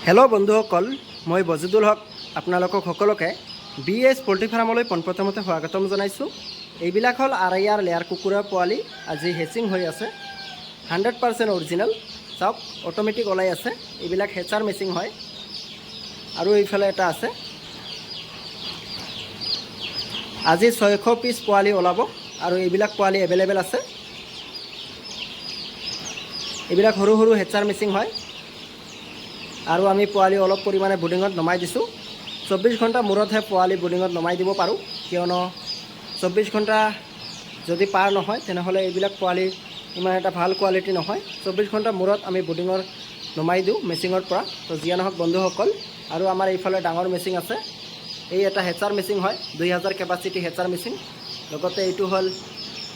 Hello' বন্ধুসকল, মই বজিদুল হক আপোনালোকক সকলোকে BS পল্ট্ৰি ফাৰ্মলৈ পোনপ্ৰথমতে স্বাগতম জনাইছোঁ। এইবিলাক হ'ল আৰআইআৰ লেয়াৰ কুকুৰাৰ পোৱালি আজি হেচিং হৈ আছে। 100% অৰিজিনেল। চাওক, অট'মেটিক ওলাই আছে। এইবিলাক হেচাৰ মেচিং হয়। আৰু এইফালে এটা আছে। আজি 600 পিচ পোৱালি ওলাব আৰু এইবিলাক পোৱালি এভেইলেবল আছে। এইবিলাক সৰু সৰু হেচাৰ মেচিং হয়। আৰু আমি পোৱালি অলপ পৰিমাণে বুডিঙত নমাই দিছোঁ। 24 ঘণ্টা মূৰতহে পোৱালি বুডিঙত নমাই দিব পাৰোঁ, কিয়নো 24 ঘণ্টা যদি পাৰ নহয় তেনেহ'লে এইবিলাক পোৱালি ইমান এটা ভাল কোৱালিটি নহয়। 24 ঘণ্টা মূৰত আমি বুডিঙৰ নমাই দিওঁ মেচিঙৰ পৰা। তো যিয়ে নহওক বন্ধুসকল, আৰু আমাৰ এইফালে ডাঙৰ মেচিং আছে। এই এটা হেচাৰ মেচিং হয়, 2000 কেপাচিটি হেচাৰ মেচিং। লগতে এইটো হ'ল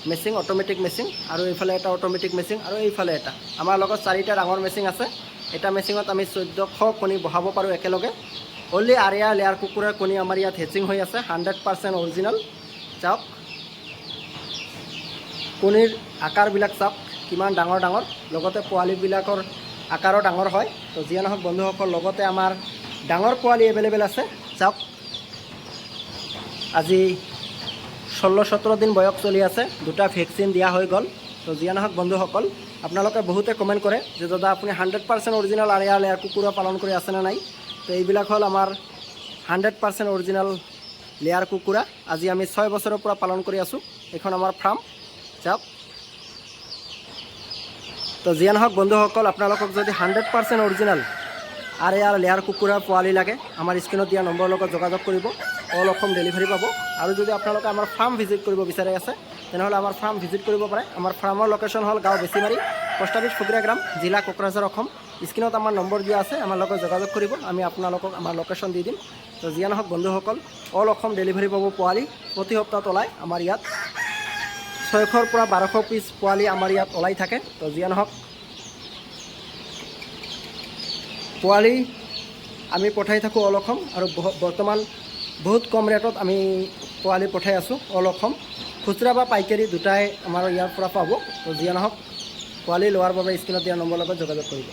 মেচিং, অট'মেটিক মেচিং, আৰু এইফালে এটা অট'মেটিক মেচিং, আৰু এইফালে এটা। আমাৰ লগত 4টা ডাঙৰ মেচিং আছে। এটা মেচিঙত আমি 1400 কণী বহাব পাৰোঁ একেলগে। অনলি আৰআইআৰ লেয়াৰ কুকুৰাৰ কণী আমাৰ ইয়াত হেচিং হৈ আছে, 100% অৰিজিনেল। চাওক, কণীৰ আকাৰবিলাক চাওক কিমান ডাঙৰ ডাঙৰ, লগতে পোৱালিবিলাকৰ আকাৰো ডাঙৰ হয়। তো যিয়ে নহওক বন্ধুসকল, লগতে আমাৰ ডাঙৰ পোৱালি এভেইলেবল আছে। চাওক, আজি 16-17 দিন বয়স চলি আছে। 2টা ভেকচিন দিয়া হৈ গ'ল। তো যিয়ে নহওক বন্ধুসকল, আপোনালোকে বহুতে কমেণ্ট কৰে যে দাদা আপুনি 100% অৰিজিনেল আৰআইআৰ লেয়াৰ কুকুৰা পালন কৰি আছেনে নাই। তো এইবিলাক হ'ল আমাৰ 100% অৰিজিনেল লেয়াৰ কুকুৰা। আজি আমি 6 বছৰৰ পৰা পালন কৰি আছোঁ। এইখন আমাৰ ফাৰ্ম। চাওক, তো যিয়ে নহওক বন্ধুসকল, আপোনালোকক যদি 100% অৰিজিনেল আৰআইআৰ লেয়াৰ কুকুৰাৰ পোৱালি লাগে, আমাৰ স্ক্ৰীণত দিয়া নম্বৰৰ লগত যোগাযোগ কৰিব। অল অসম ডেলিভাৰী পাব। আৰু যদি আপোনালোকে আমাৰ ফাৰ্ম ভিজিট কৰিব বিচাৰি আছে, তেনেহ'লে আমাৰ ফাৰ্ম ভিজিট কৰিব পাৰে। আমাৰ ফাৰ্মৰ লোকেশ্যন হ'ল গাঁও বেছিমাৰী, পোষ্ট অফিচ ফুকীৰা গ্ৰাম, জিলা কোকৰাঝাৰ, অসম। স্ক্ৰীণত আমাৰ নম্বৰ দিয়া আছে, আমাৰ লগত যোগাযোগ কৰিব। আমি আপোনালোকক আমাৰ লোকেশ্যন দি দিম। তো যিয়ে নহওক বন্ধুসকল, অল অসম ডেলিভাৰী পাব পোৱালি। প্ৰতি সপ্তাহত ওলাই আমাৰ ইয়াত 600 পৰা 1200 পিচ পোৱালি আমাৰ ইয়াত ওলাই থাকে। তো যিয়ে নহওক, পোৱালি আমি পঠাই থাকোঁ অল অসম, আৰু বৰ্তমান বহুত কম ৰেটত আমি পোৱালি পঠাই আছোঁ অল অসম। খুচুৰা বা পাইকাৰী দুটাই আমাৰ ইয়াৰ পৰা পাব। তো যিয়ে নহওক, পোৱালি লোৱাৰ বাবে স্ক্ৰীণত দিয়া নম্বৰৰ লগত যোগাযোগ কৰিব।